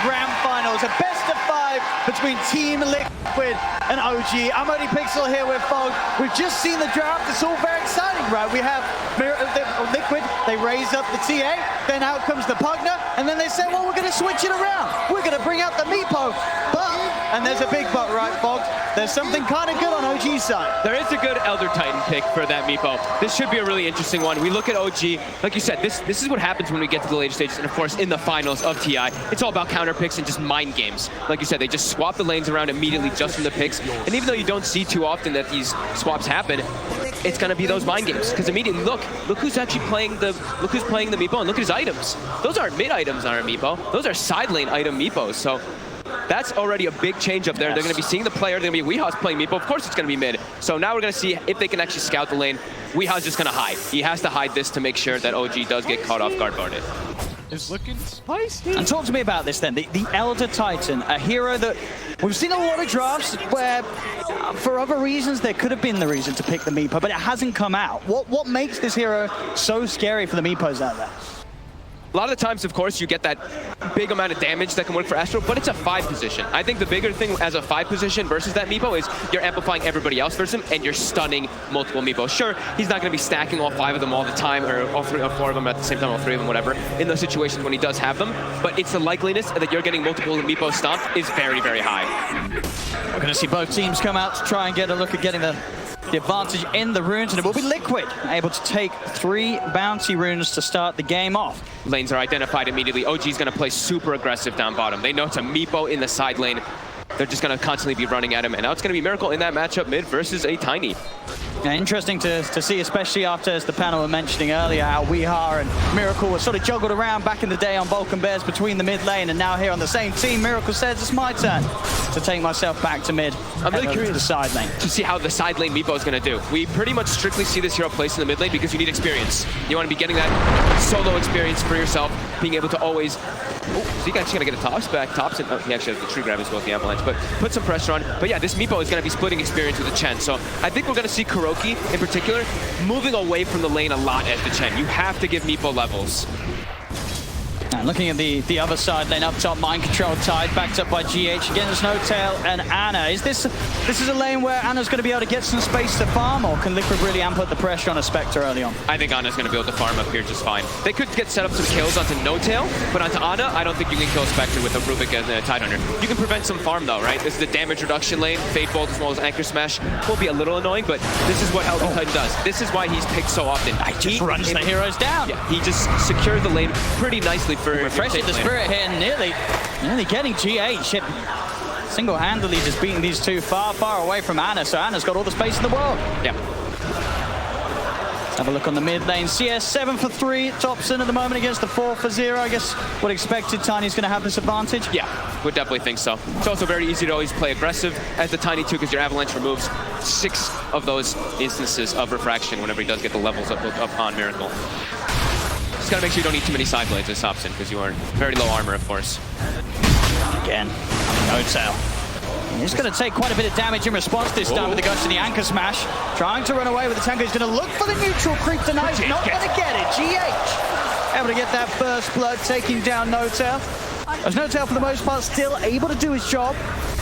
Grand Finals, a best of 5 between Team Liquid and OG. I'm only Pixel here with Fog. We've just seen the draft. It's all very exciting, right? We have Liquid, they raise up the TA, then out comes the Pugner, and then they say, well, we're going to switch it around. We're going to bring out the Meepo. But, and there's a big but, right, Fog? There's something kind of good on OG's side. There is a good Elder Titan pick for that Meepo. This should be a really interesting one. We look at OG, like you said, this is what happens when we get to the later stages, and of course, in the finals of TI. It's all about counter picks and just mind games. Like you said, they just swap the lanes around immediately just from the picks. And even though you don't see too often that these swaps happen, it's gonna be those mind games. Because immediately, look who's actually playing the Meepo, and look at his items. Those aren't mid items on our Meepo. Those are side lane item Meepos. So that's already a big change up there. Yes. They're going to be seeing the player. They're going to be Weeha's playing Meepo. Of course it's going to be mid. So now we're going to see if they can actually scout the lane. Weeha's just going to hide. He has to hide this to make sure that OG does get caught off guard guarded. It's looking spicy. And talk to me about this then. The Elder Titan, a hero that we've seen a lot of drafts where for other reasons there could have been the reason to pick the Meepo, but it hasn't come out. What makes this hero so scary for the Meepos out there? A lot of the times, of course, you get that big amount of damage that can work for Astro, but it's a 5 position. I think the bigger thing as a 5 position versus that Meepo is you're amplifying everybody else versus him, and you're stunning multiple Meepos. Sure, he's not going to be stacking all 5 of them all the time, or all 3 or 4 of them at the same time, all 3 of them, whatever, in those situations when he does have them, but it's the likeliness that you're getting multiple Meepos stomped is very, very high. We're going to see both teams come out to try and get a look at getting the advantage in the runes, and it will be Liquid able to take 3 bounty runes to start the game off. Lanes are identified immediately. OG's going to play super aggressive down bottom. They know it's a Meepo in the side lane. They're just going to constantly be running at him, and now it's going to be Miracle in that matchup mid versus a Tiny. Yeah, interesting to see, especially after, as the panel were mentioning earlier, how Weeha and Miracle were sort of juggled around back in the day on Vulcan Bears between the mid lane, and now here on the same team, Miracle says it's my turn to take myself back to mid. I'm really curious to the side lane to see how the side lane Meepo is going to do. We pretty much strictly see this hero placed in the mid lane because you need experience. You want to be getting that solo experience for yourself, being able to always... Oh, so you actually going to get a tops back. Tops, and oh, he actually has the tree grab as well as the avalanche, but put some pressure on. But yeah, this Meepo is going to be splitting experience with the Chen. So I think we're going to see Kuroki in particular moving away from the lane a lot as the Chen. You have to give Meepo levels. And looking at the other side lane up top, Mind Control tied, backed up by GH. Again, there's No-Tail and Ana. This is a lane where Ana's going to be able to get some space to farm, or can Liquid really amp up the pressure on a Spectre early on? I think Ana's going to be able to farm up here just fine. They could get set up some kills onto No-Tail, but onto Ana, I don't think you can kill Spectre with a Rubik and a Tidehunter. You can prevent some farm though, right? This is the damage reduction lane. Fade Bolt as well as Anchor Smash will be a little annoying, but this is what Elder Titan does. This is why he's picked so often. He just runs the heroes down. Yeah, he just secured the lane pretty nicely for refreshing the spirit here, nearly getting GH. Single-handedly just beating these two far, far away from Ana, so Ana's got all the space in the world. Yeah. Let's have a look on the mid lane. CS 7 for 3, Thompson at the moment against the 4 for 0. I guess what expected, Tiny's going to have this advantage? Yeah, would definitely think so. It's also very easy to always play aggressive as the Tiny 2 because your Avalanche removes 6 of those instances of refraction whenever he does get the levels up on Miracle. Just gotta make sure you don't need too many side blades as Hobson, because you are very low armor, of course. Again, No-Tail. He's going to take quite a bit of damage in response this time with the guts to the Anchor Smash. Trying to run away with the tanker. He's going to look for the neutral creep tonight. Not going to get it. GH able to get that first blood, taking down No-Tail. As No-Tail, for the most part, still able to do his job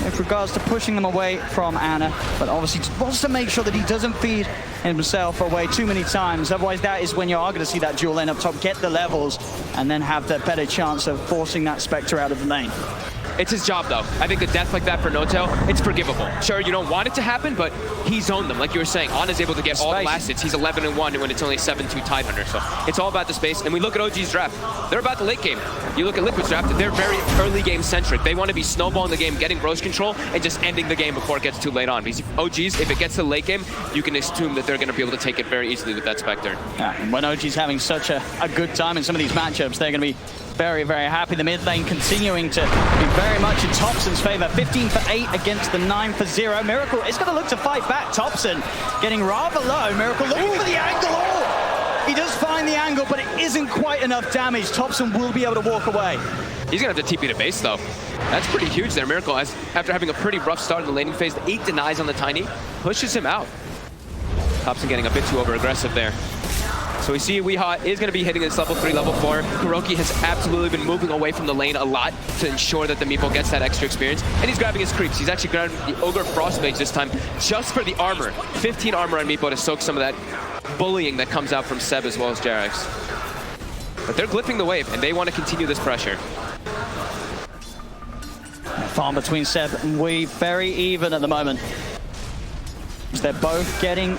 with regards to pushing them away from Ana, but obviously wants to make sure that he doesn't feed himself away too many times. Otherwise, that is when you are going to see that dual lane up top, get the levels, and then have the better chance of forcing that Spectre out of the lane. It's his job, though. I think a death like that for No-Tail, it's forgivable. Sure, you don't want it to happen, but he zoned them. Like you were saying, Ana's able to get all the last hits. He's 11-1 when it's only 7-2 Tidehunter. So it's all about the space. And we look at OG's draft. They're about the late game. You look at Liquid's draft, they're very early game centric. They want to be snowballing the game, getting Rose control, and just ending the game before it gets too late on. Because OG's, if it gets to the late game, you can assume that they're going to be able to take it very easily with that Spectre. Yeah, and when OG's having such a good time in some of these matchups, they're going to be very, very happy. The mid lane continuing to be very much in Thompson's favor. 15 for 8 against the 9 for 0. Miracle is going to look to fight back. Thompson getting rather low. Miracle looking for the angle. Oh! He does find the angle, but it isn't quite enough damage. Thompson will be able to walk away. He's going to have to TP to base, though. That's pretty huge there. Miracle, after having a pretty rough start in the laning phase, the 8 denies on the Tiny, pushes him out. Thompson getting a bit too over-aggressive there. So we see Weehaw is going to be hitting this level 3, level 4. Kuroki has absolutely been moving away from the lane a lot to ensure that the Meepo gets that extra experience. And he's grabbing his creeps. He's actually grabbing the Ogre Frostmage this time just for the armor. 15 armor on Meepo to soak some of that bullying that comes out from Seb as well as JerAx. But they're glyphing the wave, and they want to continue this pressure. Farm between Seb and Wee, very even at the moment. They're both getting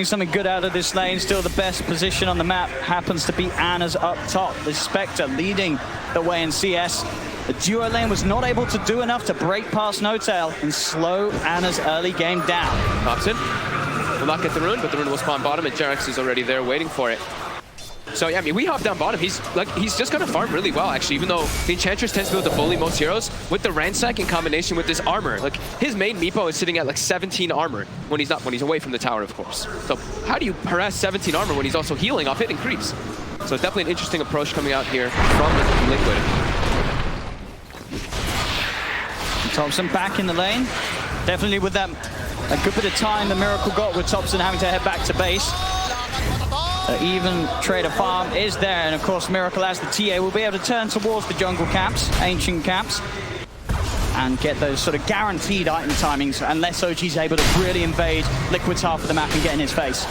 something good out of this lane. Still the best position on the map happens to be Anna's up top. The Spectre leading the way in CS. The duo lane was not able to do enough to break past N0tail and slow Anna's early game down. Thompson will not get the rune, but the rune will spawn bottom, and JerAx is already there waiting for it. So yeah, I mean, we hop down bottom. He's just gonna farm really well, actually, even though the Enchantress tends to be able to bully most heroes. With the Ransack in combination with this armor, like his main Meepo is sitting at like 17 armor when he's away from the tower, of course. So how do you harass 17 armor when he's also healing off hitting creeps? So it's definitely an interesting approach coming out here from Liquid. Thompson back in the lane. Definitely with that a good bit of time the Miracle got with Thompson having to head back to base. Even trader farm is there, and of course Miracle as the TA will be able to turn towards the jungle camps, ancient camps, and get those sort of guaranteed item timings unless OG's able to really invade Liquid's half of the map and get in his face.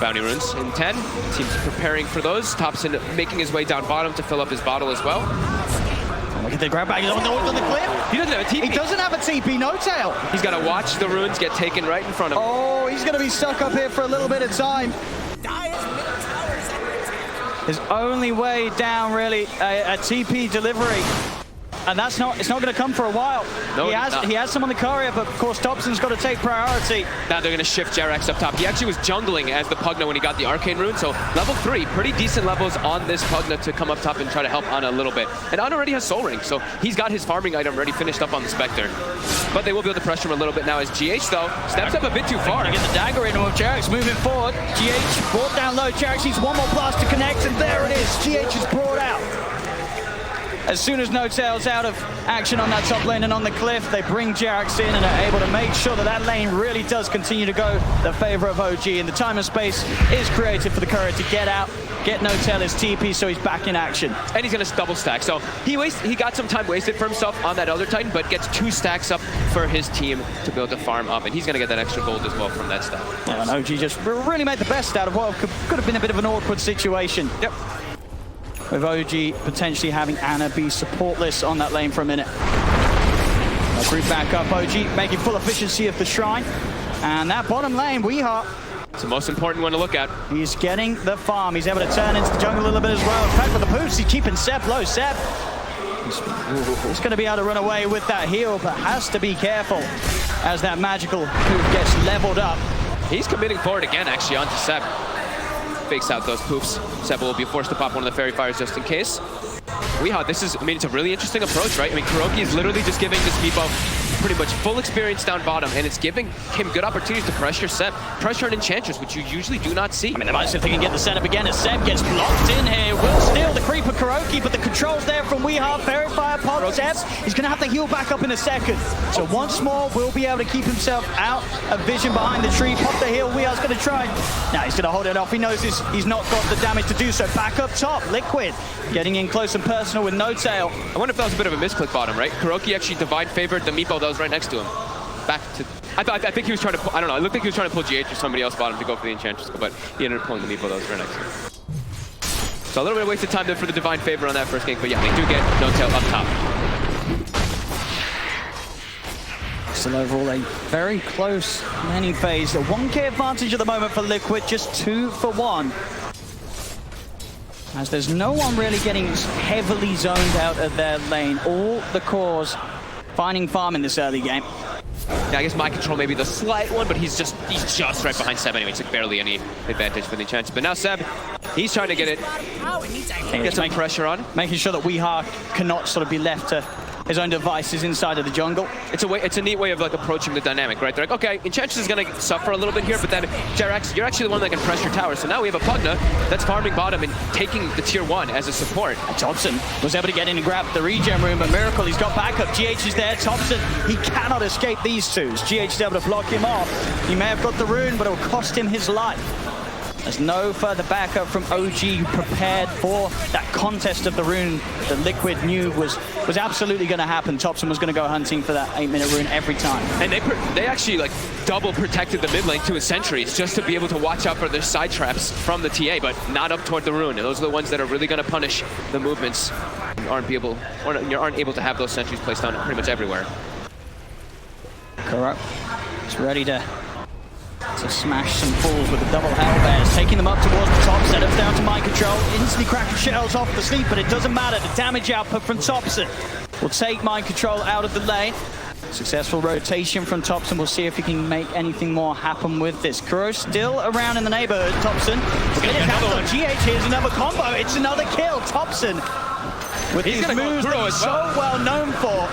Bounty runes in 10. Team's preparing for those. Thompson making his way down bottom to fill up his bottle as well. Look at the grab back. He's on the cliff. He doesn't have a TP. He doesn't have a TP, N0tail. He's got to watch the runes get taken right in front of him. Oh, he's going to be stuck up here for a little bit of time. His only way down, really, a TP delivery. And it's not going to come for a while. No, he has some on the courier, but of course Thompson's got to take priority. Now they're going to shift JerAx up top. He actually was jungling as the Pugna when he got the Arcane Rune, so level 3, pretty decent levels on this Pugna to come up top and try to help Ana a little bit. And Ana already has Soul Ring, so he's got his farming item already finished up on the Spectre. But they will be able to pressure him a little bit now as GH, though, steps up a bit too far. Get the dagger in with JerAx moving forward. GH brought down low. JerAx needs one more blast to connect, and there it is. GH is brought out. As soon as N0tail's out of action on that top lane and on the cliff, they bring JerAx in and are able to make sure that that lane really does continue to go the favor of OG. And the time and space is created for the courier to get out, get N0tail his TP, so he's back in action. And he's going to double stack. So he got some time wasted for himself on that Elder Titan, but gets 2 stacks up for his team to be able to farm up. And he's going to get that extra gold as well from that stack. Yeah, and OG just really made the best out of what could have been a bit of an awkward situation. Yep. With OG potentially having Ana be supportless on that lane for a minute. Group back up, OG making full efficiency of the shrine. And that bottom lane, Weehaw. It's the most important one to look at. He's getting the farm. He's able to turn into the jungle a little bit as well. In fact, with the boost, he's keeping Seb low. Seb, he's going to be able to run away with that heal, but has to be careful as that magical move gets leveled up. He's committing forward again, actually, onto Seb. Fakes out those poofs. Seb will be forced to pop one of the Fairy Fires just in case. Weehaw, this is, I mean, it's a really interesting approach, right? I mean, Kuroki is literally just giving this Meepo pretty much full experience down bottom, and it's giving him good opportunities to pressure Seb, pressure an Enchantress, which you usually do not see. I mean, imagine if they can get the setup again as Seb gets blocked in here. Will steal the creeper Kuroki, but the control's there from Weehaw. Fairy Fire pops Seb. He's going to have to heal back up in a second. So once more, will be able to keep himself out of vision behind the tree. Pop the heal. Weeha's going to try. Now he's going to hold it off. He knows he's not got the damage to do so. Back up top, Liquid getting in close and personal with N0tail. I wonder if that was a bit of a misclick bottom, right? Kuroki actually divine favored the Meepo that was right next to him. Back to, I think he was trying to pull, I don't know, it looked like he was trying to pull GH or somebody else bottom to go for the Enchantress, but he ended up pulling the Meepo that was right next to him. So a little bit of wasted time there for the divine favor on that first gank, but yeah, they do get N0tail up top. Still overall a very close laning phase. A 1k advantage at the moment for Liquid, just 2 for 1. As there's no one really getting heavily zoned out of their lane. All the cores finding farm in this early game. Yeah, I guess my control may be the slight one, but he's just right behind Seb anyway. It's like barely any advantage for the Enchantress. But now Seb, he's trying to get it, get some pressure on. Making sure that Weehaw cannot sort of be left to his own devices inside of the jungle. It's a neat way of like approaching the dynamic, right? They're like, okay, Enchantress is gonna suffer a little bit here, but then JerAx, you're actually the one that can pressure tower. So now we have a Pugna that's farming bottom and taking the tier 1 as a support. Thompson was able to get in and grab the regen room, but Miracle, he's got backup. GH is there. Thompson, he cannot escape these twos. GH is able to block him off. He may have got the rune, but it will cost him his life. There's no further backup from OG, prepared for that contest of the rune that Liquid knew was absolutely going to happen. Topson was going to go hunting for that 8-minute rune every time. And they actually like double protected the mid lane to his sentries just to be able to watch out for their side traps from the TA, but not up toward the rune. And those are the ones that are really going to punish the movements. You aren't able to have those sentries placed on pretty much everywhere. Kuro is ready to smash some fools with the double hellbears, taking them up towards the top. Setups down to mind control, instantly cracking shells off the sleep, but it doesn't matter. The damage output from Topson will take mind control out of the lane. Successful rotation from Topson. We'll see if he can make anything more happen with this. Kuro still around in the neighborhood. Topson, GH, here's another combo. It's another kill. Topson, with these moves that he's so well known for.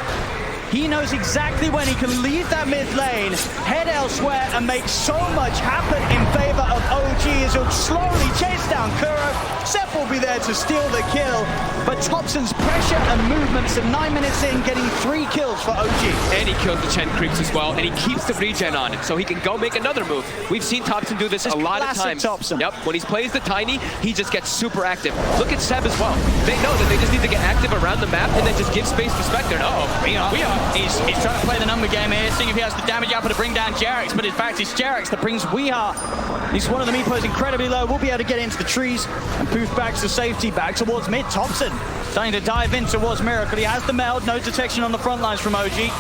He knows exactly when he can leave that mid lane, head elsewhere, and make so much happen in favor of OG as he'll slowly chase down Kuro. Seth will be there to steal the kill, but Topson's pressure and movements at 9 minutes in, getting 3 kills for OG. And he kills the Chen creeps as well, and he keeps the regen on, so he can go make another move. We've seen Topson do this a lot of times. Topson. Yep, when he plays the Tiny, he just gets super active. Look at Seb as well. They know that they just need to get active around the map and then just give space to Spectre. We are. He's trying to play the number game here, seeing if he has the damage output to bring down Jarex, but in fact it's Jarex that brings Weeha. He's one of the Meepos incredibly low. We'll be able to get into the trees and poof back to safety, back towards mid. Topson starting to dive in towards Miracle. He has the meld, no detection on the front lines from OG.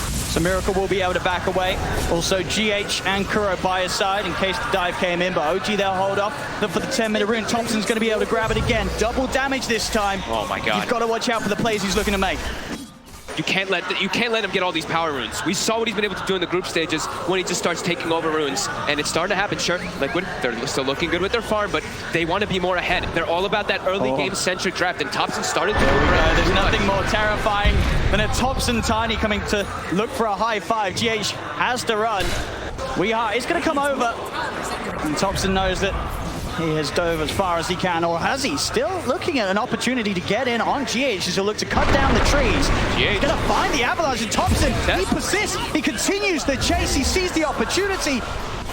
So Miracle will be able to back away. Also GH and Kuro by his side in case the dive came in, but OG they'll hold off. Look for the 10-minute rune. Topson's going to be able to grab it again. Double damage this time. Oh my god. You've got to watch out for the plays he's looking to make. You can't let him get all these power runes. We saw what he's been able to do in the group stages when he just starts taking over runes, and it's starting to happen. Sure, Liquid, they're still looking good with their farm, but they want to be more ahead. They're all about that early game-centric draft, and Topson started to do it. There's nothing more terrifying than a Topson Tiny coming to look for a high five. GH has to run. It's going to come over, and Topson knows that he has dove as far as he can, or has he? Still looking at an opportunity to get in on GH as he'll look to cut down the trees. He's going to find the avalanche, and Topson, he persists, he continues the chase, he sees the opportunity,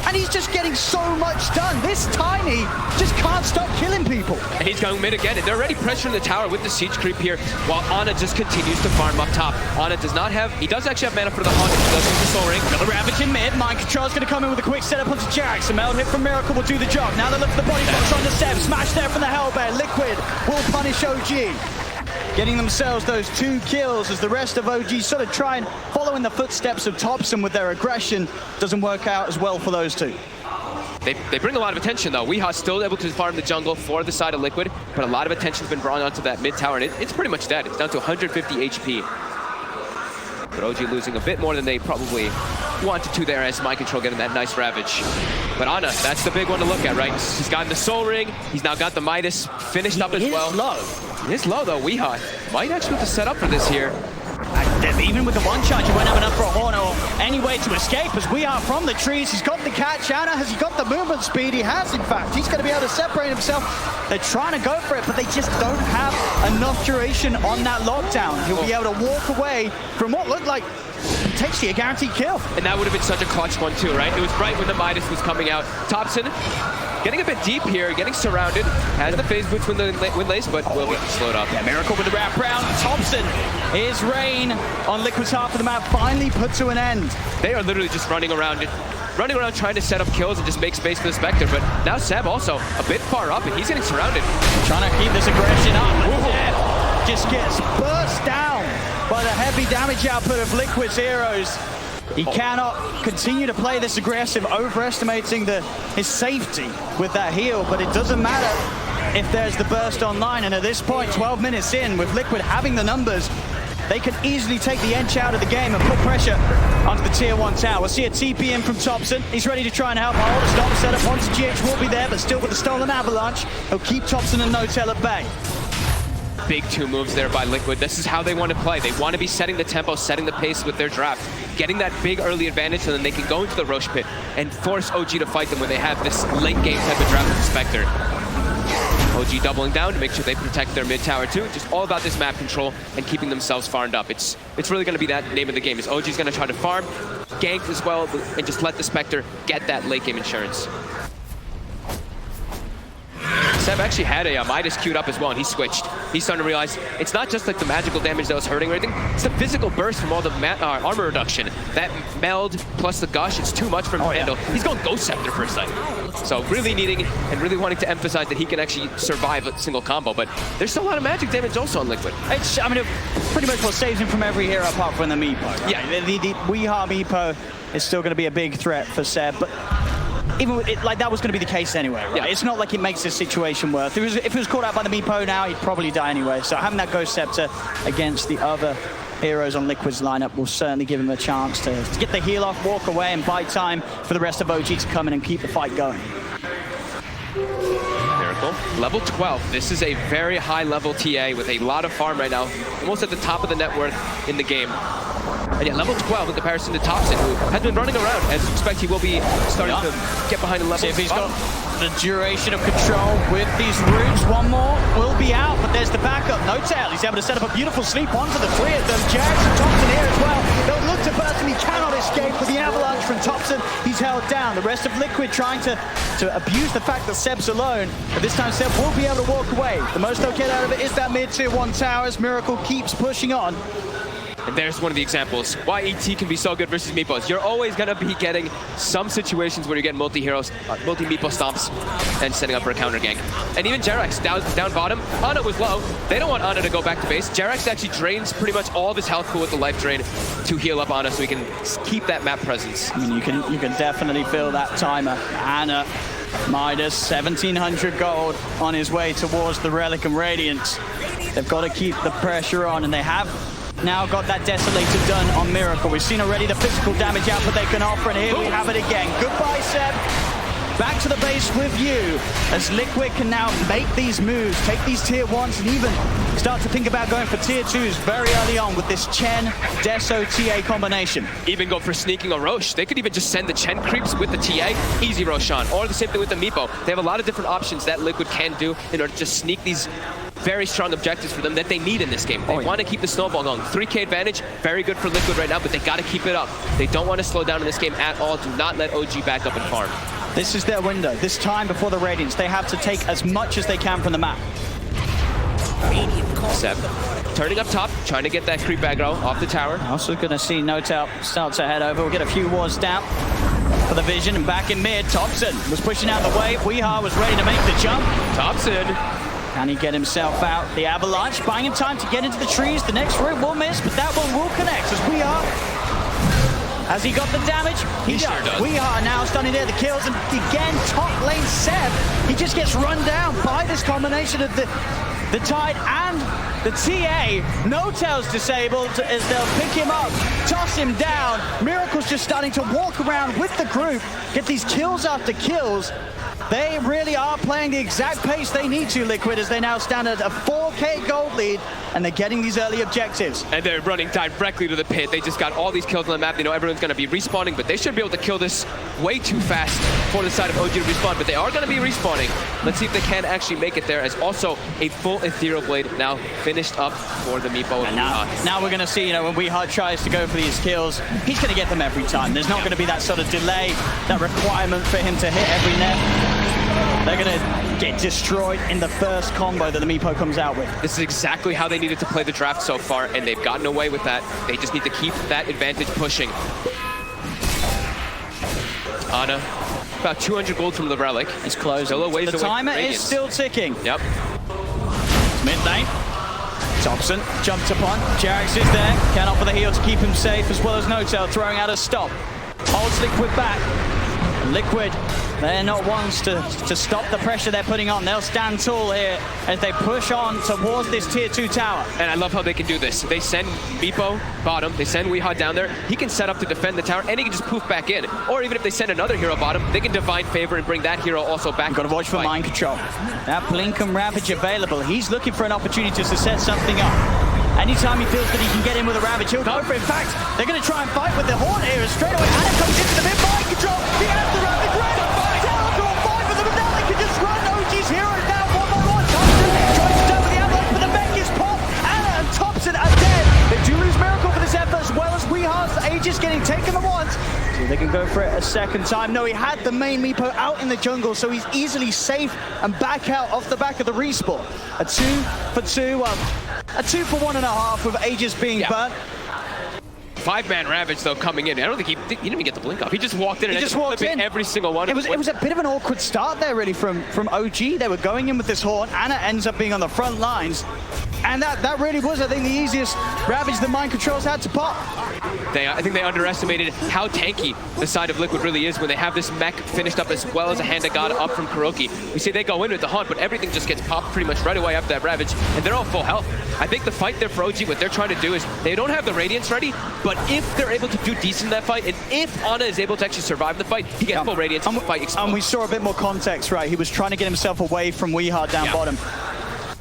and he's just getting so much done. This Tiny just can't stop killing people. And he's going mid again, and they're already pressuring the tower with the siege creep here, while Ana just continues to farm up top. Ana does not have, he does actually have mana for the Haunt, he does use the Soul Ring. Another Ravage in mid, Mind Control's going to come in with a quick setup onto Jarex. A meld hit from Miracle will do the job. Now they look for the body box on the Seb, smash there from the Hellbear. Liquid will punish OG. Getting themselves those 2 kills as the rest of OG sort of try and follow in the footsteps of Topson with their aggression. Doesn't work out as well for those 2. They bring a lot of attention though. Weeha's still able to farm the jungle for the side of Liquid, but a lot of attention's been brought onto that mid tower, and it's pretty much dead. It's down to 150 HP. But OG losing a bit more than they probably wanted to there as Mind Control getting that nice Ravage. But Ana, that's the big one to look at, right? He's gotten the Soul Ring, he's now got the Midas finished up as well. He is low though. Weeha might actually have to set up for this here. Even with the one charge, he won't have enough for a horn or any way to escape as we are from the trees. He's got the catch. Ana, has he got the movement speed? He has, in fact. He's going to be able to separate himself. They're trying to go for it, but they just don't have enough duration on that lockdown. He'll be able to walk away from what looked like potentially a guaranteed kill. And that would have been such a clutch one too, right? It was right when the Midas was coming out. Topson getting a bit deep here, getting surrounded. Has the phase boots with lace, but will get slowed up. Yeah, Miracle with the wrap round. Topson, his reign on Liquid's half of the map finally put to an end. They are literally just running around trying to set up kills and just make space for the Spectre, but now Seb also a bit far up and he's getting surrounded. Trying to keep this aggression up. Seb just gets burst down by the heavy damage output of Liquid's heroes. He cannot continue to play this aggressive, overestimating his safety with that heal, but it doesn't matter if there's the burst online, and at this point, 12 minutes in, with Liquid having the numbers, they can easily take the Ench out of the game and put pressure onto the tier 1 tower. We'll see a TP in from Topson. He's ready to try and help hold. A stop setup onto GH will be there, but still with the stolen avalanche, he'll keep Topson and No-Tail at bay. Big 2 moves there by Liquid. This is how they want to play. They want to be setting the tempo, setting the pace with their draft, getting that big early advantage so then they can go into the Roche pit and force OG to fight them when they have this late game type of draft with Spectre. OG doubling down to make sure they protect their mid tower too. Just all about this map control and keeping themselves farmed up. It's really going to be that name of the game. Is OG's going to try to farm, gank as well, and just let the Spectre get that late game insurance. Seb actually had a Midas queued up as well, and he switched. He's starting to realize it's not just like the magical damage that was hurting or anything, it's the physical burst from all the armor reduction. That meld plus the gush, it's too much for him to handle. He's going Ghost Scepter first sight. So really needing and really wanting to emphasize that he can actually survive a single combo, but there's still a lot of magic damage also on Liquid. It's, I mean, pretty much what saves him from every hero apart from the Meepo. Right? Yeah. The Weeha Meepo is still going to be a big threat for Seb, but even with it, like that was going to be the case anyway, right? Yeah. It's not like it makes this situation worse. If he was caught out by the Meepo now, he'd probably die anyway. So having that Ghost Scepter against the other heroes on Liquid's lineup will certainly give him a chance to get the heal off, walk away, and buy time for the rest of OG to come in and keep the fight going. Miracle, level 12. This is a very high level TA with a lot of farm right now, almost at the top of the net worth in the game. And yeah, level 12 in comparison to Thompson, who has been running around. As you expect, he will be starting to get behind the level. See if he's got the duration of control with these roots. One more will be out, but there's the backup. No tail. He's able to set up a beautiful sleep onto the three of them. Jax and Thompson here as well. They'll look to burst him. He cannot escape with the avalanche from Thompson. He's held down. The rest of Liquid trying to abuse the fact that Seb's alone. But this time Seb will be able to walk away. The most they'll get out of it is that mid-tier 1 towers. Miracle keeps pushing on. And there's one of the examples why ET can be so good versus Meepos. You're always going to be getting some situations where you get multi-heroes, multi-Meepo stomps, and setting up for a counter gank. And even Jerax down bottom. Ana was low. They don't want Ana to go back to base. Jerax actually drains pretty much all of his health pool with the life drain to heal up Ana so he can keep that map presence. I mean, you can definitely feel that timer. Ana, Midas, 1,700 gold on his way towards the Relic and Radiance. They've got to keep the pressure on, and they have now got that Desolator done on Miracle. We've seen already the physical damage output they can offer, and here we have it again. Goodbye, Seb. Back to the base with you, as Liquid can now make these moves, take these tier 1s, and even start to think about going for tier 2s very early on with this Chen, Deso, TA combination. Even go for sneaking a Roche. They could even just send the Chen creeps with the TA, easy Roshan, or the same thing with the Meepo. They have a lot of different options that Liquid can do in order to just sneak these very strong objectives for them that they need in this game. They want to keep the snowball going. 3K advantage, very good for Liquid right now, but they got to keep it up. They don't want to slow down in this game at all. Do not let OG back up and farm. This is their window. This time before the Radiance, they have to take as much as they can from the map. Seb turning up top, trying to get that creep aggro off the tower. Also going to see Notel start to head over. We'll get a few wards down for the vision, and back in mid, Thompson was pushing out the wave. Weeha was ready to make the jump. Thompson. Can he get himself out? The avalanche buying him time to get into the trees. The next route will miss, but that one will connect as Weeha. Has he got the damage? He does. Sure does. Weeha now starting there, the kills, and again, top lane Seb. He just gets run down by this combination of the Tide and the TA. Notel's disabled as they'll pick him up, toss him down. Miracle's just starting to walk around with the group, get these kills after kills. They really are playing the exact pace they need to, Liquid, as they now stand at a 4K gold lead, and they're getting these early objectives. And they're running directly to the pit. They just got all these kills on the map. They know everyone's going to be respawning, but they should be able to kill this way too fast for the side of OG to respawn, but they are going to be respawning. Let's see if they can actually make it there, as also a full Ethereal Blade now finished up for the Meepo. And now we're going to see, when Weeha tries to go for these kills, he's going to get them every time. There's not going to be that sort of delay, that requirement for him to hit every net. They're going to get destroyed in the first combo that the Meepo comes out with. This is exactly how they needed to play the draft so far, and they've gotten away with that. They just need to keep that advantage pushing. Ana, about 200 gold from the Relic. It's close. Still a ways the away. Timer is still ticking. Yep. Mid lane. Thompson jumped upon. Jerax is there. Can offer the heal to keep him safe, as well as Notel throwing out a stop. Holds Liquid back. Liquid, they're not ones to stop the pressure they're putting on. They'll stand tall here as they push on towards this tier 2 tower. And I love how they can do this. They send Meepo bottom, they send Weeha down there. He can set up to defend the tower, and he can just poof back in. Or even if they send another hero bottom, they can Divine Favor and bring that hero also back. You've got to watch for mind control. That Blink and Ravage available. He's looking for an opportunity to set something up. Anytime he feels that he can get in with a Ravage, he'll go for it. In fact, they're going to try and fight with the Horn here, and straight away Ana comes into the mid mind control. He has the Ravage ready. Down to a 5 of them, and now they can just run. OG's heroes down 1-by-1. Thompson tries to jump with the avalanche, but the mech is popped. Ana and Thompson are dead. They do lose Miracle for this effort, as well as Weeha's Aegis getting taken at once. See if they can go for it a second time. No, he had the main Meepo out in the jungle, so he's easily safe and back out off the back of the respawn. A 2 for 2, a 2 for 1.5 with Aegis being burnt. 5-man Ravage, though, coming in. I don't think he didn't even get the blink off. He just walked in and just walked in. Every single one. It was a bit of an awkward start there, really, from OG. They were going in with this Horn. Anna ends up being on the front lines. And that really was, I think, the easiest Ravage that Mind Controls had to pop. I think they underestimated how tanky the side of Liquid really is when they have this mech finished up as well as a Hand of God up from KuroKy. We see they go in with the Haunt, but everything just gets popped pretty much right away after that Ravage, and they're all full health. I think the fight there for OG, what they're trying to do is they don't have the Radiance ready, but if they're able to do decent in that fight, and if Ana is able to actually survive the fight, he gets full Radiance and the fight explodes. And we saw a bit more context, right? He was trying to get himself away from Weehard down bottom.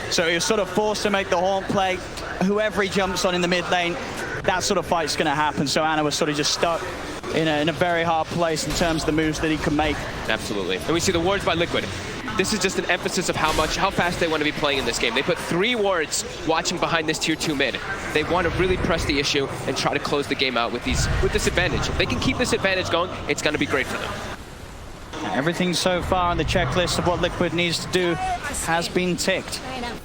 So he was sort of forced to make the Haunt play. Whoever he jumps on in the mid lane, that sort of fight's going to happen. So Ana was sort of just stuck in a very hard place in terms of the moves that he could make. Absolutely. And we see the wards by Liquid. This is just an emphasis of how fast they want to be playing in this game. They put 3 wards watching behind this tier 2 mid. They want to really press the issue and try to close the game out with this advantage. If they can keep this advantage going, it's going to be great for them. Everything so far on the checklist of what Liquid needs to do has been ticked.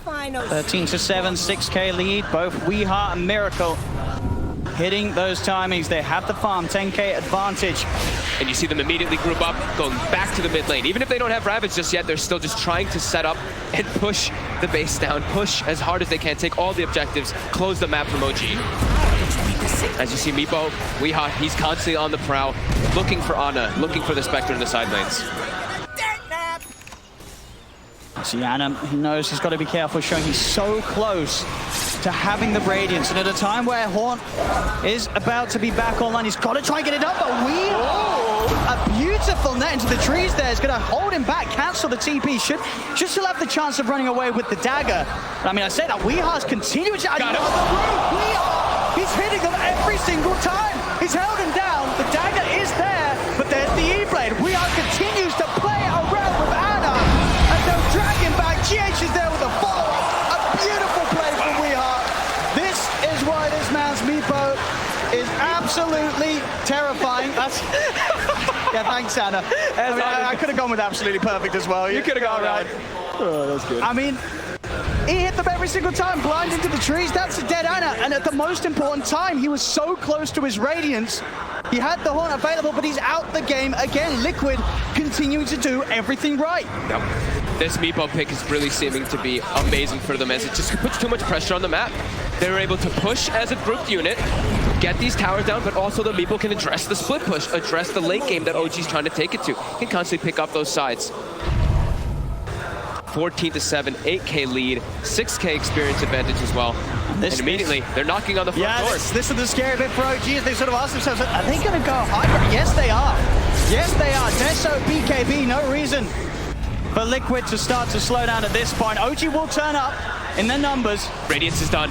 13 to 7, 6K lead, both Weehart and Miracle hitting those timings. They have the farm, 10K advantage. And you see them immediately group up, going back to the mid lane. Even if they don't have Ravage just yet, they're still just trying to set up and push the base down, push as hard as they can, take all the objectives, close the map from OG. As you see Meepo, Weehart, he's constantly on the prowl, looking for Ana, looking for the Spectre in the side lanes. See, Ana, he knows he's got to be careful, showing he's so close to having the Radiance. And at a time where Haunt is about to be back online, he's got to try and get it up, but a beautiful net into the trees there is going to hold him back, cancel the TP, should still have the chance of running away with the dagger. But, I mean, I say that Weehart's continuing to... Weehart, he's hitting them every single time. He's held him down, the dagger is there, but there's the E-Blade. Weehart continues to play around with Ana, and they'll drag him back. GH is there with a follow-up. A beautiful play from Weehart. This is why this man's Meepo is absolutely terrifying. That's... Yeah, thanks, Ana. I could have gone with absolutely perfect as well. You could have gone right. Oh, that's good. I mean, he hit them every single time, blind into the trees. That's a dead Ana. And at the most important time, he was so close to his Radiance. He had the Horn available, but he's out the game again. Liquid continuing to do everything right. Yep. This Meepo pick is really seeming to be amazing for them as it just puts too much pressure on the map. They were able to push as a grouped unit, get these towers down, but also the Meepo can address the split push, address the late game that OG's trying to take it to. Can constantly pick up those sides. 14 to 7, 8K lead, 6K experience advantage as well. And immediately, they're knocking on the front door. This is the scary bit for OG as they sort of ask themselves, are they going to go high? Yes, they are. Yes, they are. Deso, BKB, no reason for Liquid to start to slow down at this point. OG will turn up in their numbers. Radiance is done.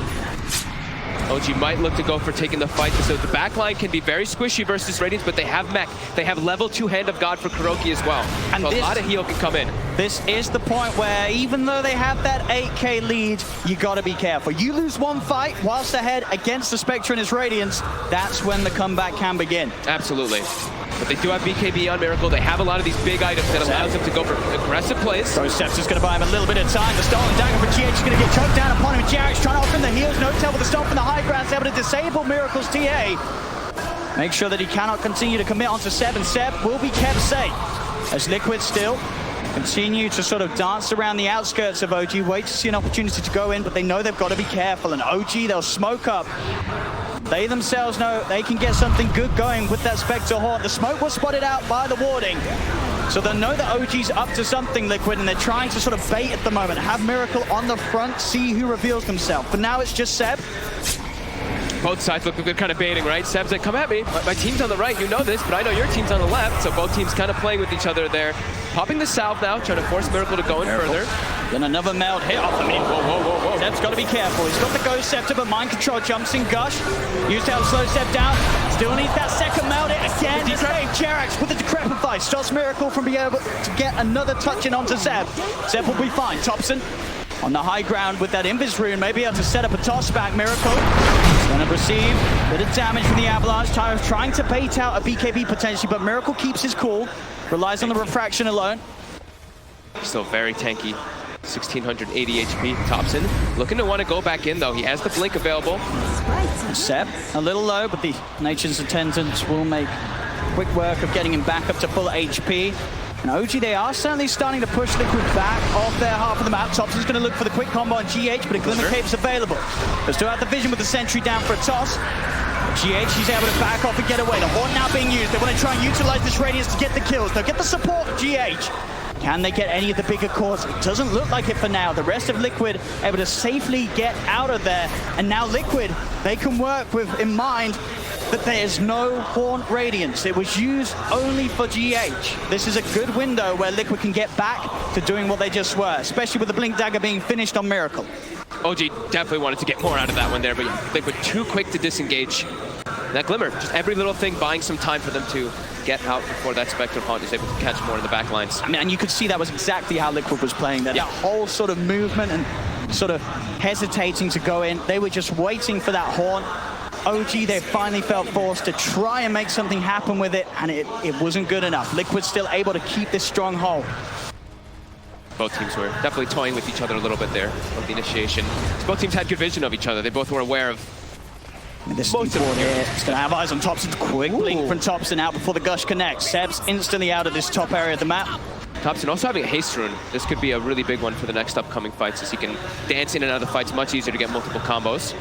OG might look to go for taking the fight, so the backline can be very squishy versus Radiance, but they have mech. They have level 2 Hand of God for KuroKy as well. And so a lot of heal can come in. This is the point where even though they have that 8K lead, you got to be careful. You lose one fight whilst ahead against the Spectre and his Radiance, that's when the comeback can begin. Absolutely. But they do have BKB on Miracle. They have a lot of these big items that allows them to go for aggressive plays. So Steps is going to buy him a little bit of time. The stolen dagger for GH is going to get choked down upon him. GH trying to offer him the heals. No tell with the stomp from the high ground. Able to disable Miracle's TA. Make sure that he cannot continue to commit onto Seb, and Seb will be kept safe. As Liquid still continue to sort of dance around the outskirts of OG, wait to see an opportunity to go in, but they know they've got to be careful. And OG, they'll smoke up. They themselves know they can get something good going with that Spectre Haunt. The smoke was spotted out by the warding. So they know that OG's up to something, Liquid, and they're trying to sort of bait at the moment. Have Miracle on the front, see who reveals themselves. But now it's just Seb. Both sides look like they're kind of baiting, right? Seb's like, come at me. My team's on the right, you know this, but I know your team's on the left. So both teams kind of playing with each other there. Popping the salve now, trying to force Miracle to go in further. Then another meld hit off the mid. Whoa. Seb's got to be careful. He's got the Ghost Scepter, but Mind Control jumps in Gush. Used to help slow Seb down. Still needs that second meld hit again. To save Cherax with the Decrepify. Stops Miracle from being able to get another touch in onto Seb. Seb will be fine. Thompson on the high ground with that Invis rune, maybe able to set up a toss back. Miracle Gonna receive a bit of damage from the Avalanche. Tyro's trying to bait out a BKB potentially, but Miracle keeps his cool. Relies on the refraction alone. Still very tanky. 1680 HP. Thompson looking to want to go back in though. He has the blink available. Seb a little low, but the Nature's Attendants will make quick work of getting him back up to full HP. And OG, they are certainly starting to push Liquid back off their half of the map. Thompson's going to look for the quick combo on GH, but a Glimmer Cape's available. They still have the vision with the sentry down for a toss. GH, he's able to back off and get away. The Horn now being used. They want to try and utilize this radius to get the kills. They'll get the support of GH. Can they get any of the bigger cores? It doesn't look like it for now. The rest of Liquid able to safely get out of there. And now Liquid, they can work with in mind that there's no Horn Radiance. It was used only for GH. This is a good window where Liquid can get back to doing what they just were, especially with the Blink Dagger being finished on Miracle. OG definitely wanted to get more out of that one there, but Liquid too quick to disengage. That Glimmer, just every little thing buying some time for them to get out before that Spectre Haunt is able to catch more in the back lines. I mean, and you could see that was exactly how Liquid was playing there. That whole sort of movement and sort of hesitating to go in. They were just waiting for that Horn. OG, they finally felt forced to try and make something happen with it, and it wasn't good enough. Liquid still able to keep this stronghold. Both teams were definitely toying with each other a little bit there on the initiation. Both teams had good vision of each other. They both were aware of this most of here. It's going to have eyes on Thompson. Quick blink from Thompson out before the Gush connects. Seb's instantly out of this top area of the map. Thompson also having a haste rune. This could be a really big one for the next upcoming fights, as he can dance in and out of the fights much easier to get multiple combos.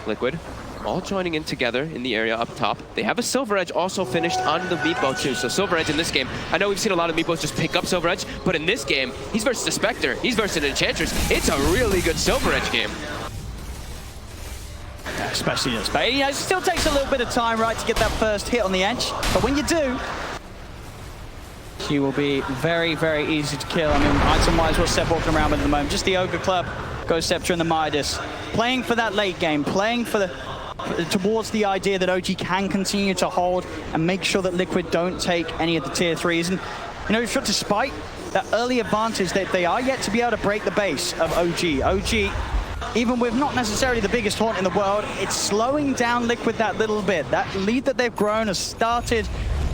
Liquid all joining in together in the area up top. They have a Silver Edge also finished on the Meatball too. So Silver Edge in this game, I know we've seen a lot of Meatballs just pick up Silver Edge, but in this game, he's versus a Spectre, he's versus an Enchantress. It's a really good Silver Edge game. Especially this. But it still takes a little bit of time, right, to get that first hit on the edge. But when you do, he will be very, very easy to kill. I mean, item-wise, what's Seb walking around with at the moment? Just the Ogre Club, Ghost Scepter and the Midas. Playing for that late game, playing for towards the idea that OG can continue to hold and make sure that Liquid don't take any of the tier 3s. And, you know, despite that early advantage, that they are yet to be able to break the base of OG. OG, even with not necessarily the biggest Haunt in the world, it's slowing down Liquid that little bit. That lead that they've grown has started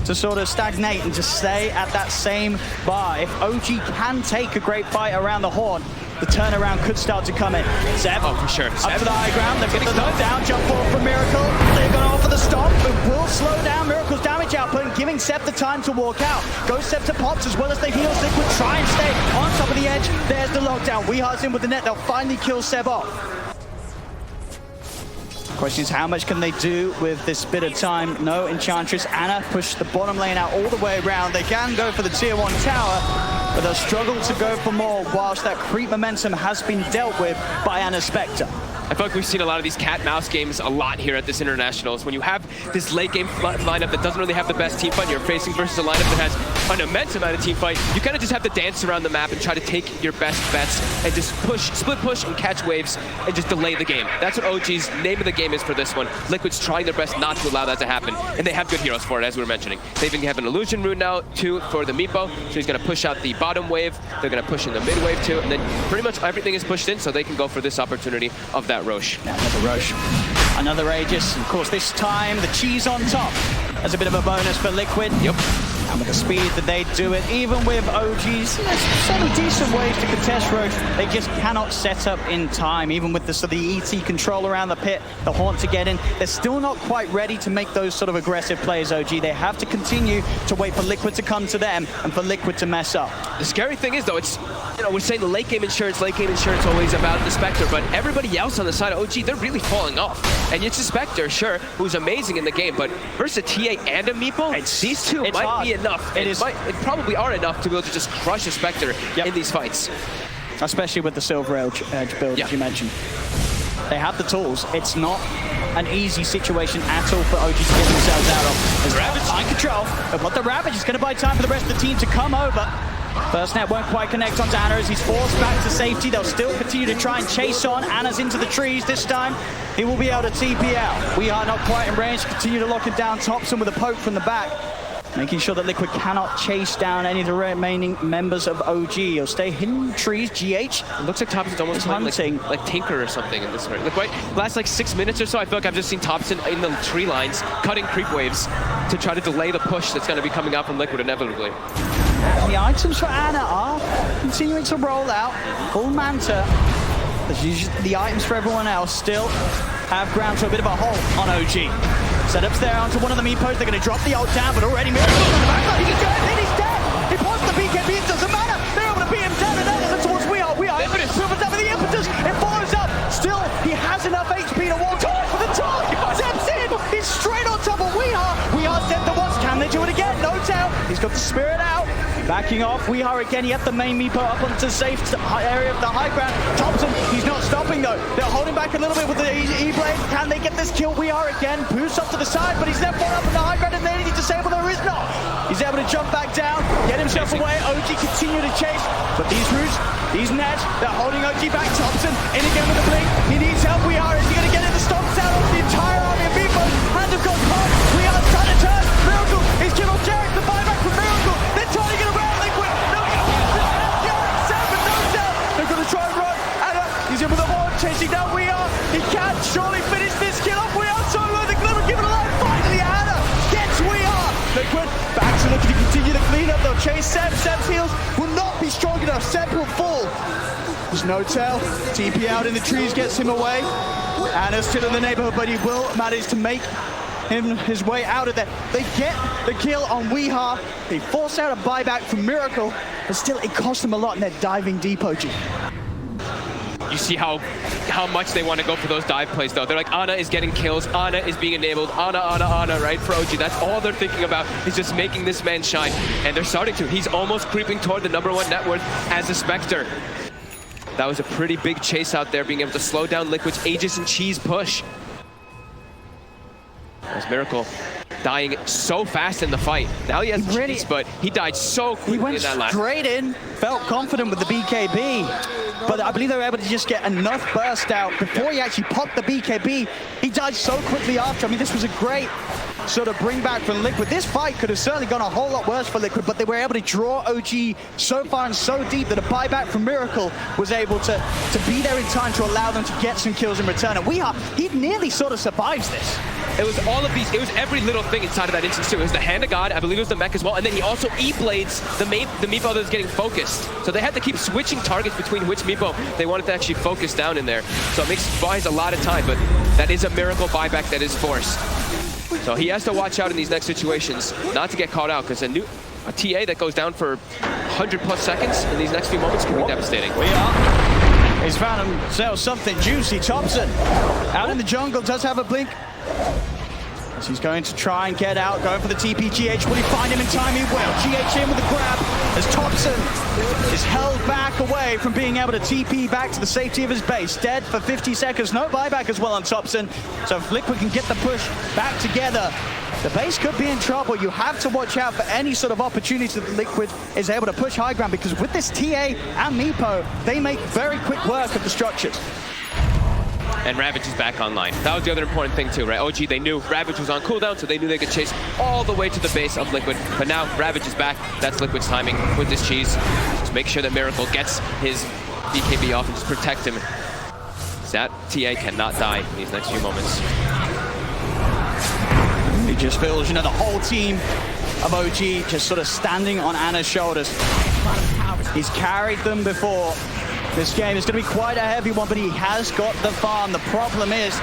to sort of stagnate and just stay at that same bar. If OG can take a great fight around the Haunt, the turnaround could start to come in. Seb, oh, for sure. Up to the high ground, they've got the knockdown, jump forward from Miracle. They're going to offer the stop, it will slow down Miracle's damage output and giving Seb the time to walk out. Ghost Scepter pops as well as the heals. Liquid try and stay on top of the edge. There's the lockdown. Weehar's in with the net, they'll finally kill Seb off. Question is, how much can they do with this bit of time? No Enchantress. Ana push the bottom lane out all the way around. They can go for the tier 1 tower, but they'll struggle to go for more whilst that creep momentum has been dealt with by Ana Spectre. I feel like we've seen a lot of these cat-mouse games a lot here at this Internationals. When you have this late-game lineup that doesn't really have the best team fight, you're facing versus a lineup that has an immense amount of team fight, you kind of just have to dance around the map and try to take your best bets and just push, split push and catch waves and just delay the game. That's what OG's name of the game is for this one. Liquid's trying their best not to allow that to happen, and they have good heroes for it, as we were mentioning. They even have an Illusion Rune now, too, for the Meepo, so he's going to push out the bottom wave, they're going to push in the mid wave, too, and then pretty much everything is pushed in, so they can go for this opportunity of that Roche. Yeah, another Roche. Another Aegis. Of course, this time the cheese on top as a bit of a bonus for Liquid. Yep. And with the speed that they do it, even with OGs, there's some decent ways to contest Roche. They just cannot set up in time. Even with the ET control around the pit, the Haunt to get in, they're still not quite ready to make those sort of aggressive plays, OG. They have to continue to wait for Liquid to come to them and for Liquid to mess up. The scary thing is, though, it's, you know, we're saying the late game insurance always about the Spectre, but everybody else on the side of OG, they're really falling off. And it's a Spectre, sure, who's amazing in the game, but versus a TA and a Meeple, these two might be enough. It probably are enough to be able to just crush a Spectre in these fights. Especially with the Silver Edge build, as you mentioned. They have the tools. It's not an easy situation at all for OG to get themselves out of. As Ravage in control, but what the Ravage is going to buy time for the rest of the team to come over. First net won't quite connect onto Ana as he's forced back to safety. They'll still continue to try and chase on. Ana's into the trees this time. He will be able to TP out. We are not quite in range. Continue to lock it down. Thompson with a poke from the back. making sure that Liquid cannot chase down any of the remaining members of OG. He'll stay hidden in the trees. GH. It looks like Thompson's almost playing like Tinker or something in this right. Like last like 6 minutes or so, I feel like I've just seen Thompson in the tree lines, cutting creep waves to try to delay the push that's going to be coming out from Liquid inevitably. The items for Ana are continuing to roll out. Full Manta. The items for everyone else still have ground to a bit of a hole on OG. Setups there onto one of the meepos. They're going to drop the ult down, but already Miracle on the back. He's dead. He's dead. He pops the BKB. It doesn't matter. They're able to beat him down and then towards We Are. Silver's down with the impetus. It follows up. Still, he has enough HP to walk for the top. Steps in. He's straight on top of We Are. We Are sent the once. Can they do it again? No tail. He's got the spirit out. Backing off, We Are again. He had the main meepo up onto the safe area of the high ground. Thompson, he's not stopping though. They're holding back a little bit with the E-Blade. Can they get this kill? We Are again. Boost up to the side, but he's left one up in the high ground and they need to disable. There is not. He's able to jump back down, get himself away. OG continue to chase, but these roots, these nets, they're holding OG back. Thompson in again with the blink. He needs help. We Are. Is he going to get in the stomps out of the entire army of meepos? Hands have gone hard. We Are trying to turn. Miracle is killed on Jarek. The buyback from Miracle. They're turning it around. Liquid. They're going to try and run. Anna, he's in with the horn, chasing down We Are. He can surely finish this kill off. We Are solo. The Glimmer give it a line. Finally, Anna gets We Are. Liquid back to looking to continue the cleanup. They'll chase Seb. Seb's heals will not be strong enough. Seb will fall. There's no tail. TP out in the trees gets him away. Anna's still in the neighborhood, but he will manage to make his way out of there. They get the kill on Weeha. They force out a buyback from Miracle, but still it costs them a lot and they're diving deep, OG. You see how much they want to go for those dive plays though. They're like, Ana is getting kills, Ana is being enabled, Ana, right? For OG, that's all they're thinking about is just making this man shine. And they're starting to. He's almost creeping toward the #1 net worth as a Spectre. That was a pretty big chase out there, being able to slow down Liquid's Aegis and Cheese push. As Miracle dying so fast in the fight. Now he has Cheese, but he died so quickly in that last. He went straight in, felt confident with the BKB, but I believe they were able to just get enough burst out before he actually popped the BKB. He died so quickly after. I mean, this was a great sort of bring back from Liquid. This fight could have certainly gone a whole lot worse for Liquid, but they were able to draw OG so far and so deep that a buyback from Miracle was able to be there in time to allow them to get some kills in return. And he nearly sort of survives this. It was all of these, it was every little thing inside of that instance too. It was the Hand of God, I believe it was the mech as well, and then he also E-Blades the meepo that was getting focused. So they had to keep switching targets between which meepo they wanted to actually focus down in there. So it buys a lot of time, but that is a Miracle buyback that is forced. So he has to watch out in these next situations, not to get caught out, because a TA that goes down for 100+ seconds in these next few moments can be devastating. He's found himself something juicy. Thompson out in the jungle, does have a blink. As he's going to try and get out, going for the TP. GH, will he find him in time? He will. GH in with a grab as Thompson is held back away from being able to TP back to the safety of his base. Dead for 50 seconds. No buyback as well on Thompson. So if Liquid can get the push back together, the base could be in trouble. You have to watch out for any sort of opportunity that Liquid is able to push high ground, because with this TA and meepo, they make very quick work of the structures. And Ravage is back online. That was the other important thing too, right? OG, they knew Ravage was on cooldown, so they knew they could chase all the way to the base of Liquid. But now Ravage is back. That's Liquid's timing with this cheese. Just make sure that Miracle gets his BKB off and just protect him. That TA cannot die in these next few moments. He just feels, the whole team of OG just sort of standing on Ana's shoulders. He's carried them before. This game is going to be quite a heavy one, but he has got the farm. The problem is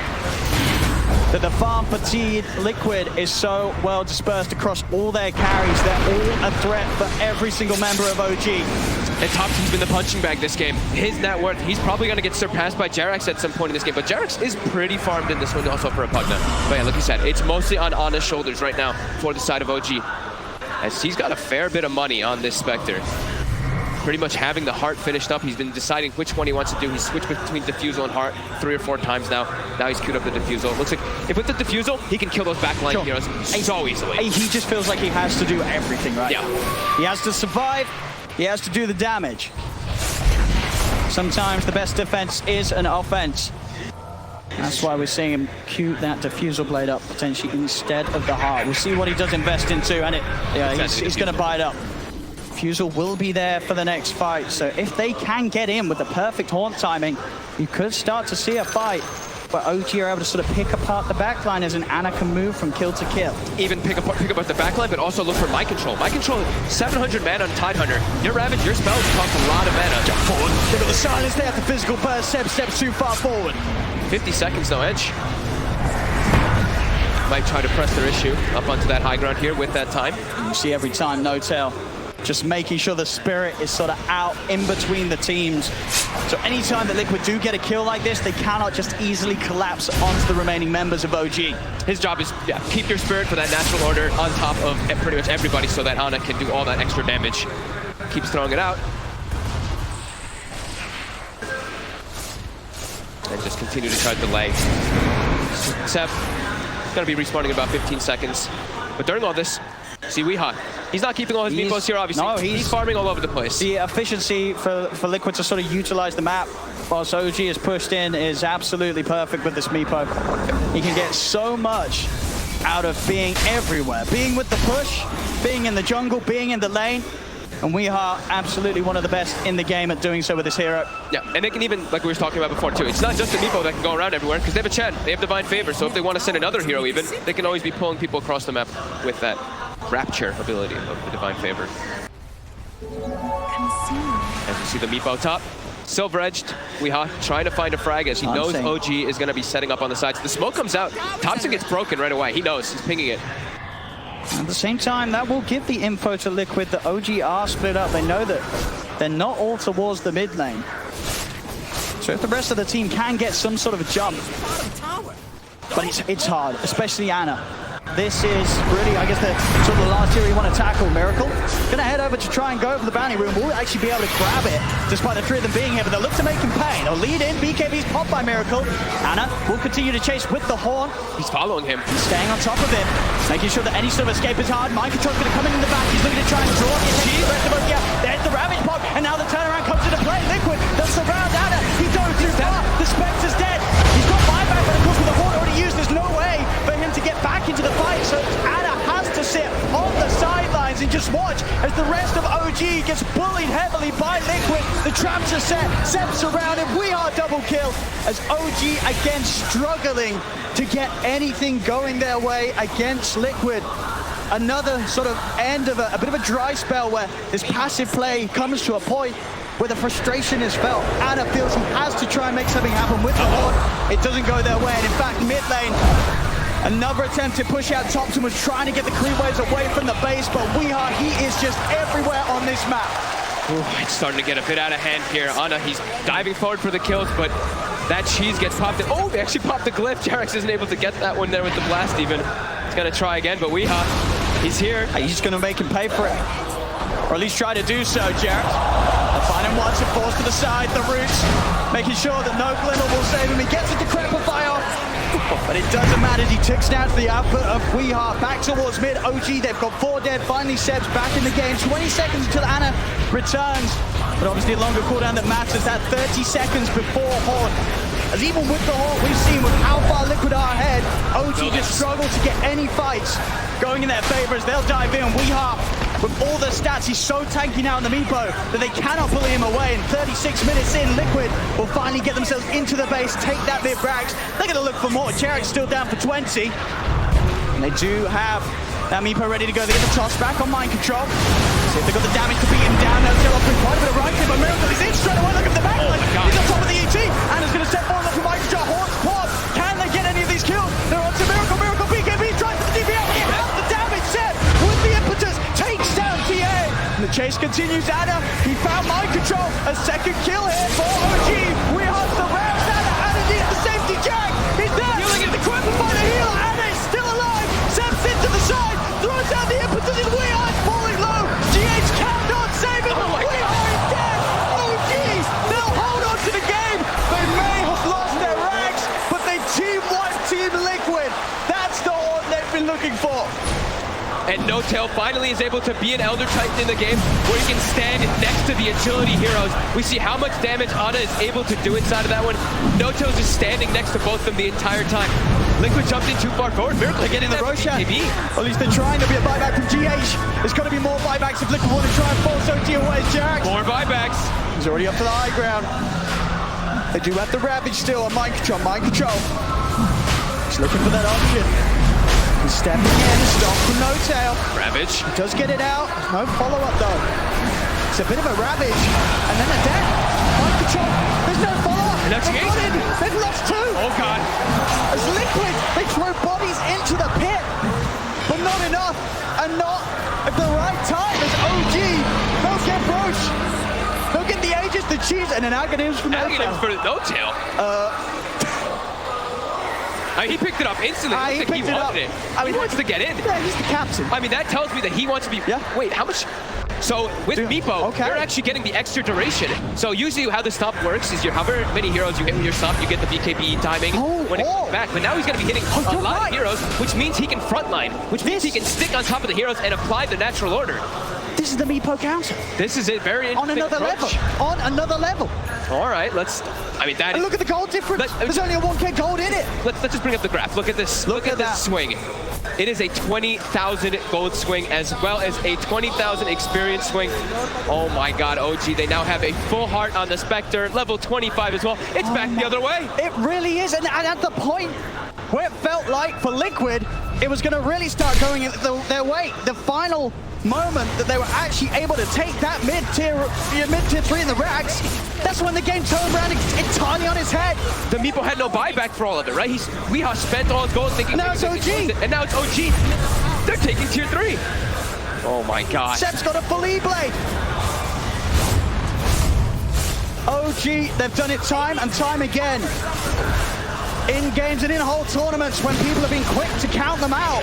that the farm fatigued Liquid is so well dispersed across all their carries. They're all a threat for every single member of OG. And Thompson's been the punching bag this game. His net worth, he's probably going to get surpassed by Jerax at some point in this game, but Jerax is pretty farmed in this one also for a Pugna. But yeah, like you said, it's mostly on Ana's shoulders right now for the side of OG, as he's got a fair bit of money on this Spectre. Pretty much having the Heart finished up. He's been deciding which one he wants to do. He's switched between Diffusal and Heart 3 or 4 times now. Now he's queued up the Diffusal. Looks like if with the Diffusal, he can kill those backline heroes so easily. He just feels like he has to do everything, right? Yeah. He has to survive. He has to do the damage. Sometimes the best defense is an offense. That's why we're seeing him cue that diffusal blade up potentially instead of the heart. We'll see what he does invest into, and he's going to buy it up. Diffusal will be there for the next fight, so if they can get in with the perfect haunt timing, you could start to see a fight where OG are able to sort of pick apart the backline as an Ana can move from kill to kill. Even pick apart the backline, but also look for mind control. Mind control, 700 mana on Tidehunter. Your Ravage, your spells cost a lot of mana. Jump forward. Look at the silence there, the physical burst. Seb steps too far forward. 50 seconds, no edge. Might try to press their issue up onto that high ground here with that time. You see every time, no tail. Just making sure the spirit is sort of out in between the teams. So anytime that Liquid do get a kill like this, they cannot just easily collapse onto the remaining members of OG. His job is, keep your spirit for that natural order on top of pretty much everybody so that Ana can do all that extra damage. Keeps throwing it out. And just continue to try to delay. Seb gonna be respawning in about 15 seconds. But during all this, see Weeha. He's not keeping all his meepos here, obviously. No, he's farming all over the place. The efficiency for Liquid to sort of utilize the map whilst OG is pushed in is absolutely perfect with this meepo. He can get so much out of being everywhere. Being with the push, being in the jungle, being in the lane. And we are absolutely one of the best in the game at doing so with this hero. Yeah, and they can even, like we were talking about before too, it's not just the meepo that can go around everywhere, because they have a Chen, they have Divine Favor, so if they want to send another hero even, they can always be pulling people across the map with that Rapture ability of the Divine Favor. As you see the meepo top, Silver Edged, Weeha trying to find a frag as he knows OG is going to be setting up on the sides. The smoke comes out, Thompson gets broken right away, he knows, he's pinging it. At the same time, that will give the info to Liquid that OG are split up. They know that they're not all towards the mid lane. So if the rest of the team can get some sort of a jump, but it's hard, especially Ana. This is really, I guess, the sort of the last hero you want to tackle. Miracle gonna head over to try and go for the bounty room. Will actually be able to grab it, despite the three of them being here, but they'll look to make him pay. They'll lead in, BKB's popped by Miracle. Ana will continue to chase with the horn. He's following him. He's staying on top of him, making sure that any sort of escape is hard. Mind control's gonna come in the back. He's looking to try and draw the attention of the rest of them. Yeah, there's the Ravage pop, and now the turnaround comes into play. Liquid, they'll surround Ana. He dove too far. The Spectre's dead. He's got buyback, but of course with the horn already used, there's no way for him to get back into the fight. So Ana has to sit on the sidelines and just watch as the rest of OG gets bullied heavily by Liquid. The traps are set, Seb's surrounded, we are double kill as OG again struggling to get anything going their way against Liquid. Another sort of end of a bit of a dry spell where this passive play comes to a point where the frustration is felt. Ana feels he has to try and make something happen with the horn. It doesn't go their way, and in fact mid lane, another attempt to push out Thompson was trying to get the creep waves away from the base, but Weeha, he is just everywhere on this map. Ooh, it's starting to get a bit out of hand here. Ana, he's diving forward for the kills, but that cheese gets popped. Oh, they actually popped the glyph. Jarex isn't able to get that one there with the blast even. He's gonna try again, but Weeha, he's here. He's gonna make him pay for it. Or at least try to do so, Jarex. They'll find him once and forced to the side, the roots, making sure that no glimmer will save him. He gets it to Crepify off. But it doesn't matter, he ticks down to the output of Weeha. Back towards mid, OG, they've got 4 dead. Finally, Seb's back in the game. 20 seconds until Ana returns. But obviously a longer cooldown that matters, that 30 seconds before Horn. As even with the Horn, we've seen with how far Liquid are ahead, OG just struggle to get any fights going in their favor as they'll dive in. Weeha, with all the stats, he's so tanky now in the meepo that they cannot bully him away. And 36 minutes in, Liquid will finally get themselves into the base, take that mid Brax. They're going to look for more. Jarek's still down for 20. And they do have that meepo ready to go. They get the toss back on mind control. See if they've got the damage to beat him down. They'll kill off with quite a bit of right here, but Miracle is in straight away. Look at the back line. He's on top of the ET. Ana's going to step forward for mind control. Horns pop. Can they get any of these kills? They're on to Miracle. Miracle BKB trying for the DPL. He has the damage set with the impetus. Takes down TA. And the chase continues. Ana, he found mind control. A second kill here for OG. We are surrounded. Ana needs the safety jack. He's there. Healing the Cripple by the healer. Ana is still alive. Seb's into the side. Throws down the impetus. And we are falling low. GH cannot save him. We are dead. OG. They'll hold on to the game. They may have lost their ranks, but they team wiped Team Liquid. That's the horn they've been looking for. And And No-Tail finally is able to be an Elder Titan in the game where he can stand next to the agility heroes. We see how much damage Ana is able to do inside of that one. No-Tail's just standing next to both of them the entire time. Liquid jumped in too far forward. Miracle They're getting the Roshan. BKB. At least they're trying. There'll be a buyback from GH. There's got to be more buybacks if Liquid want to try and force OG away. Jax. More buybacks. He's already up to the high ground. They do have the Ravage still on mind control. Mind control. He's looking for that option. He's stepping in. Stop from No-Tail. Ravage. He does get it out. No follow-up though. It's a bit of a Ravage. And then a death. Mind control. There's no follow-up. And that's They've got it. They've lost two. Oh god. As Liquid, they throw bodies into the pit. But not enough. And not at the right time as OG. They'll get Roche. They'll get the Aegis, the Cheese, and an Aghanim's from Aghanim No-Tail. for No-Tail. He picked it up instantly. He Looks like picked it up. wanted it. I mean, He wants to get in. Yeah, he's the captain. I mean, that tells me that he wants to be... Yeah. Wait, how much... So with Meepo, okay. you're actually getting the extra duration. So usually how the stomp works is however many heroes you hit with your stomp, you get the BKB timing when it comes back. But now he's going to be hitting a lot of heroes, which means he can frontline, which means he can stick on top of the heroes and apply the natural order. This is the Meepo counter. This is a very On interesting another approach. level. On another level. All right, let's... I mean, that And is... look at the gold difference. There's only a 1k gold in it. Let's just bring up the graph. Look at this. Look at this swing. It is a 20,000 gold swing as well as a 20,000 experience swing. Oh my god, OG. They now have a full heart on the Spectre, level 25 as well. It's back the other way. It really is. And at the point where it felt like for Liquid, it was going to really start going their way. The final moment that they were actually able to take that mid-tier 3 in the racks, that's when the game turned around entirely on its head. The Meepo had no buyback for all of it, right? Weehaw spent all his gold thinking... Now it's OG. And now it's OG. They're taking tier 3. Oh my god. Sep's got a full E-blade. OG, they've done it time and time again. In games and in whole tournaments when people have been quick to count them out,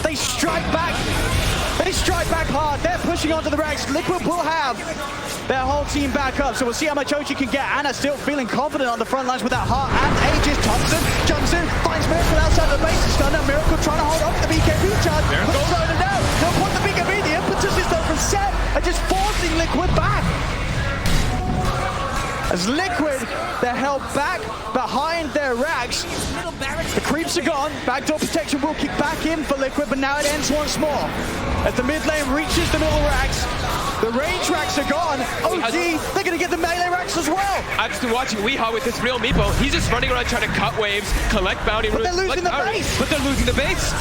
they strike back. They strike back hard. They're pushing onto the racks. Liquid will have their whole team back up. So we'll see how much OG can get. Anna still feeling confident on the front lines with that heart and Aegis. Thompson jumps in, finds Miracle outside the base. Stunner. Miracle trying to hold on to the BKB charge. Miracle throwing it down. They'll put the BKB. The impetus is though from Sep and just forcing Liquid back. As Liquid, they're held back behind their racks. The creeps are gone. Backdoor protection will kick back in for Liquid, but now it ends once more. As the mid lane reaches the middle racks, the range racks are gone. OG, they're going to get the melee racks as well. I've just been watching Weehaw with this real Meepo. He's just running around trying to cut waves, collect bounty. But they're losing the base. But they're losing the base.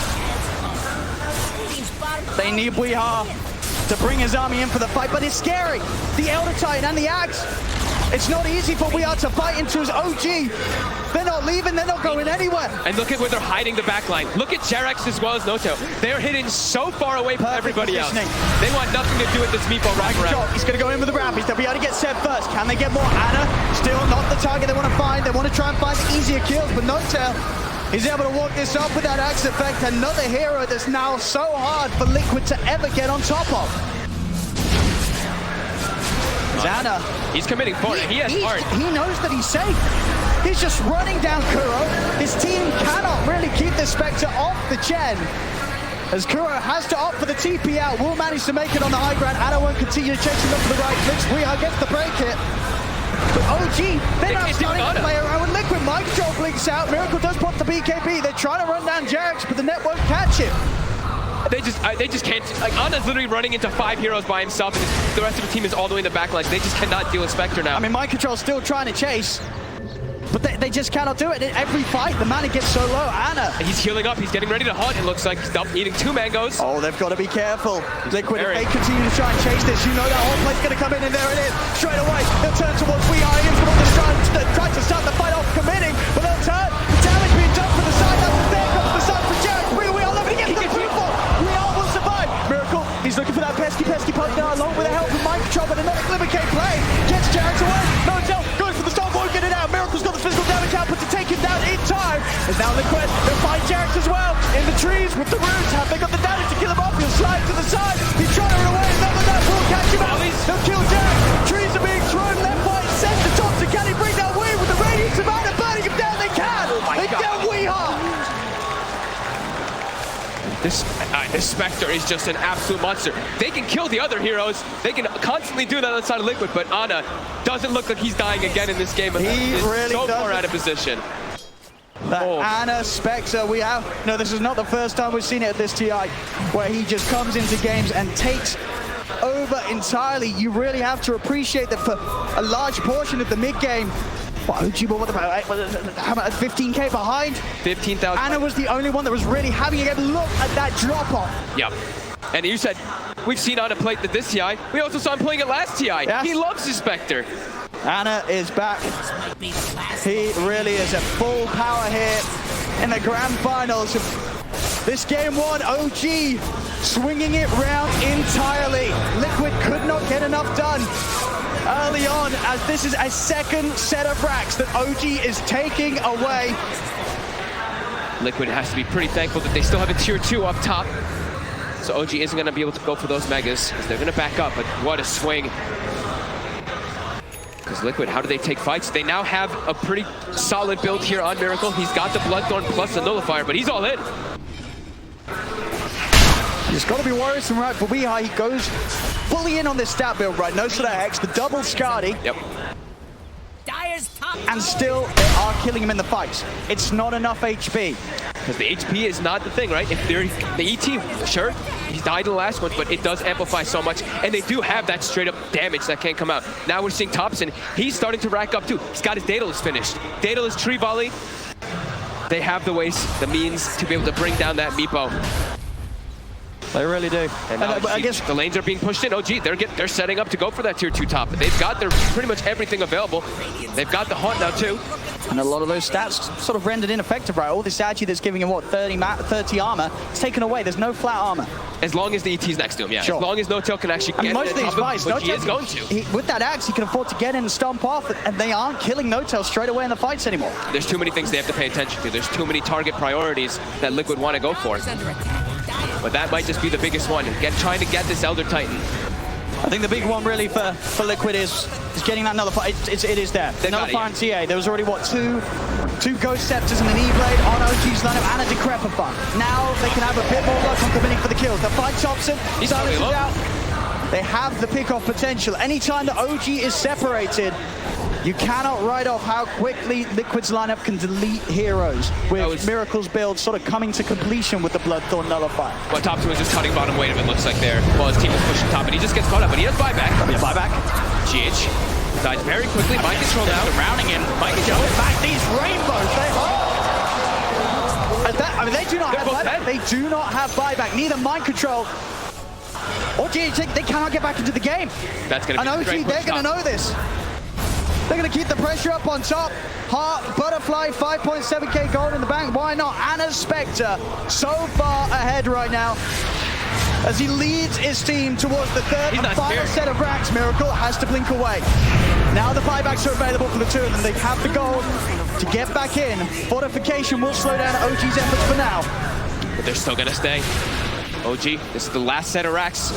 They need Weehaw to bring his army in for the fight, but it's scary. The Elder Titan and the Axe. It's not easy for Weehaw to fight into his OG. They're not leaving, they're not going anywhere. And look at where they're hiding the backline. Look at Jerax as well as No-Tail. They're hidden so far away from everybody else. They want nothing to do with this Meepo wraparound. He's going to go in with the Rampies. They'll be able to get Seb first. Can they get more? Ana, still not the target they want to find. They want to try and find the easier kills, but No-Tail, he's able to walk this off with that Axe effect. Another hero that's now so hard for Liquid to ever get on top of. Ana, he's committing for it. He has heart. He knows that he's safe. He's just running down Kuro. His team cannot really keep the Spectre off the Chen. As Kuro has to opt for the TP out, will manage to make it on the high ground. Ana won't continue chasing up to the right. Looks Weehaw gets the break hit. But OG, they're now starting to play around with Liquid. Mind control blinks out. Miracle does pop the BKB. They're trying to run down Jerax, but the net won't catch him. They just can't. Like, Ana's literally running into 5 heroes by himself, and the rest of the team is all the way in the back lines. They just cannot deal with Spectre now. I mean, Mind Control's still trying to chase, but they just cannot do it. In every fight, the mana gets so low. Ana, he's healing up. He's getting ready to hunt. It looks like he's eating 2 mangoes. Oh, they've got to be careful. Liquid, if they continue to try and chase this, you know that whole play's going to come in, and there it is. Straight away, they'll turn towards Weehaw. He's the one that's trying to start the fight off, committing, but they'll turn. The damage being done from the side. That's there comes the side for Jerax. Weehaw looking to get the people. Weehaw will survive. Miracle, he's looking for that pesky poke now, along with the help from Mind Control, but another Glimmer K play. Gets Jerax away. No-Tail goes for the storm, won't get it out. Miracle's got the physical damage output to take him down in time. And now Liquid, they'll find Jerax as well. In the trees with the roots. Have they got the damage to kill him off? He'll slide to the side. He's trying to run away. Another that will catch him out. They'll kill Jerax. Trees are being thrown left, right, center. Thompson, can he bring that wave with the radiance of Ana burning him down? They can. They get Weehaw. This, This Spectre is just an absolute monster. They can kill the other heroes. They can constantly do that outside of Liquid, but Ana doesn't look like he's dying again in this game. He really so doesn't. far out of position. That Ana Spectre, no, this is not the first time we've seen it at this TI, where he just comes into games and takes over entirely. You really have to appreciate that for a large portion of the mid game. What about 15k behind? 15,000. Ana was the only one that was really having a game. Look at that drop off. Yep. And you said we've seen Ana play this TI. We also saw him playing it last TI. Yes. He loves his Spectre. Ana is back. He really is at full power here in the grand finals. This game one, OG swinging it round entirely. Liquid could not get enough done early on, as this is a second set of racks that OG is taking away. Liquid has to be pretty thankful that they still have a tier 2 up top. So OG isn't going to be able to go for those megas, because they're going to back up, but what a swing. Because Liquid, how do they take fights? They now have a pretty solid build here on Miracle. He's got the Bloodthorn plus the Nullifier, but he's all in. He's got to be worrisome, right? For Weehai, he goes fully in on this stat build, right? No sort of X, the double Scardy. Yep. And still, they are killing him in the fights. It's not enough HP. Because the HP is not the thing, right? If they're the ET, sure, he died in the last one, but it does amplify so much, and they do have that straight up damage that can't come out. Now we're seeing Thompson, he's starting to rack up too. He's got his Daedalus finished. Daedalus Tree Volley. They have the ways, the means to be able to bring down that Meepo. They really do. And now I guess the lanes are being pushed in. Oh, gee, they're setting up to go for that tier 2 top. They've got their pretty much everything available. They've got the Haunt now too. And a lot of those stats sort of rendered ineffective, right? All this Agi that's giving him, what, 30 armor, it's taken away. There's no flat armor. As long as the ET's next to him, yeah. Sure. As long as No-Tail can actually get most of these fights, which he is going to. With that axe, he can afford to get in and stomp off, and they aren't killing No-Tail straight away in the fights anymore. There's too many things they have to pay attention to. There's too many target priorities that Liquid want to go for. But that might just be the biggest one. Trying to get this Elder Titan. I think the big one really for Liquid is getting that Nullifier. It is there. The Nullifier and TA. There was already, what, two Ghost Scepters and an E-Blade on OG's lineup and a Decrepify. Now they can have a bit more luck on committing for the kills. The fight Thompson, silences out. They have the pick-off potential. Anytime the OG is separated, you cannot write off how quickly Liquid's lineup can delete heroes, with Miracle's build sort of coming to completion with the Bloodthorn Nullifier. Well, Thompson was just cutting bottom weight of it, looks like there, while his team is pushing top, and he just gets caught up, but he has buyback. Buyback. GH dies very quickly, mind control now. Surrounding him. Mind control. Back these rainbows, they do not have buyback. They do not have buyback. Neither mind control or GH, they cannot get back into the game. That's going to be OG, they're going to know this. They're going to keep the pressure up on top. Heart, Butterfly, 5.7k gold in the bank. Why not? Ana Spectre so far ahead right now as he leads his team towards the third and final set of racks. Miracle has to blink away. Now the buybacks are available for the two of them. They have the gold to get back in. Fortification will slow down OG's efforts for now. But they're still going to stay. OG, this is the last set of racks.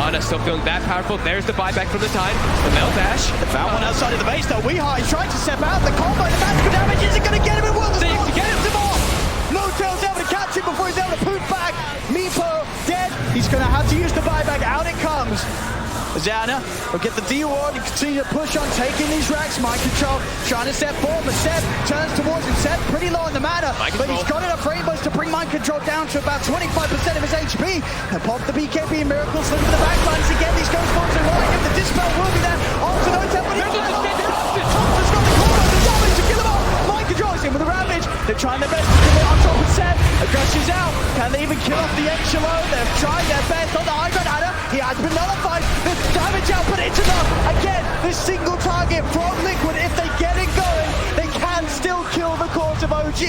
Ana still feeling that powerful. There's the buyback from the Tide. The Mel Dash. They found one outside of the base though. Weehai trying to step out. The combo, the magical damage isn't going to get him in world. To get him to more. No-Tail's able to catch him before he's able to poof back. Meepo dead. He's going to have to use the buyback. Out it comes. Zana will get the D-Ward and continue to push on taking these racks. Mind control, trying to step forward, but Seb turns towards him. Seb pretty low in the mana, but he's got enough rainbows to bring mind control down to about 25% of his HP. And pop the BKB and Miracle slip to the backlines again. These ghost forms are rolling him. The Dispel will be there. Onto No-Tail, but he's Thompson's got the corner, the damage to kill him off. Mind controls him with a Ravage. They're trying their best to get on top of Seb. Aggression's out. Can they even kill off the Echelon? They've tried their best on the high ground. Ana, he has been nullified. The damage out, but it's enough. Again, the single target from Liquid. If they get it going, they can still kill the cause of OG.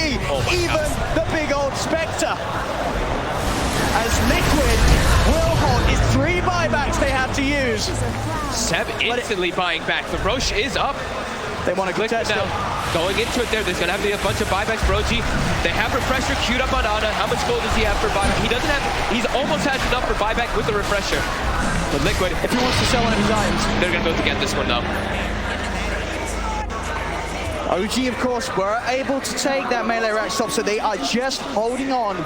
Even the big old Spectre. As Liquid will hold his 3 buybacks they have to use. Seb instantly buying back. The Roche is up. They want to click now. Going into it there, there's going to have to be a bunch of buybacks for OG. They have Refresher queued up on Ana. How much gold does he have for buyback? He doesn't have, he's almost has enough for buyback with the Refresher. But Liquid, if he wants to sell one of his items, they're going to be able to get this one though. OG, of course, were able to take that melee rack stop, so they are just holding on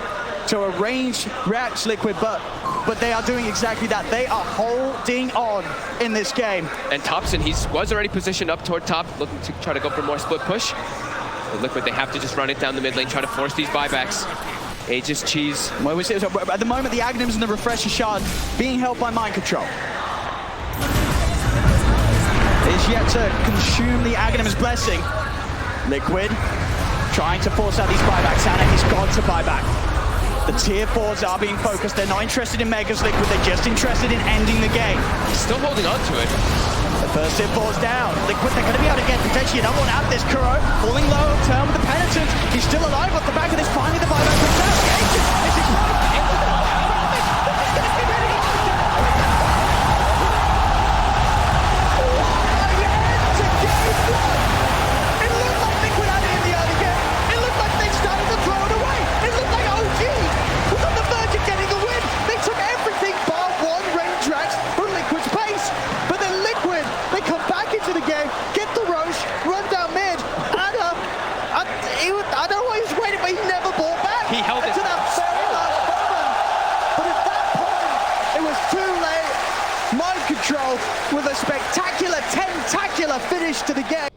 to arrange React's Liquid, but they are doing exactly that. They are holding on in this game. And Thompson, he was already positioned up toward top, looking to try to go for more split push. But Liquid, they have to just run it down the mid lane, try to force these buybacks. Aegis cheese. Well, at the moment, the Aghanims and the Refresher Shard being held by mind control. Is yet to consume the Aghanim's blessing. Liquid trying to force out these buybacks. Anna, he's got to buy back. The tier 4s are being focused. They're not interested in Megas Liquid. They're just interested in ending the game. He's still holding on to it. The first tier 4's down. Liquid, they're going to be able to get potentially another one out of this. Kuro falling low, turn with the Penitent. He's still alive off the back of this. Finally, the buyback comes out. This is with a spectacular, tentacular finish to the game.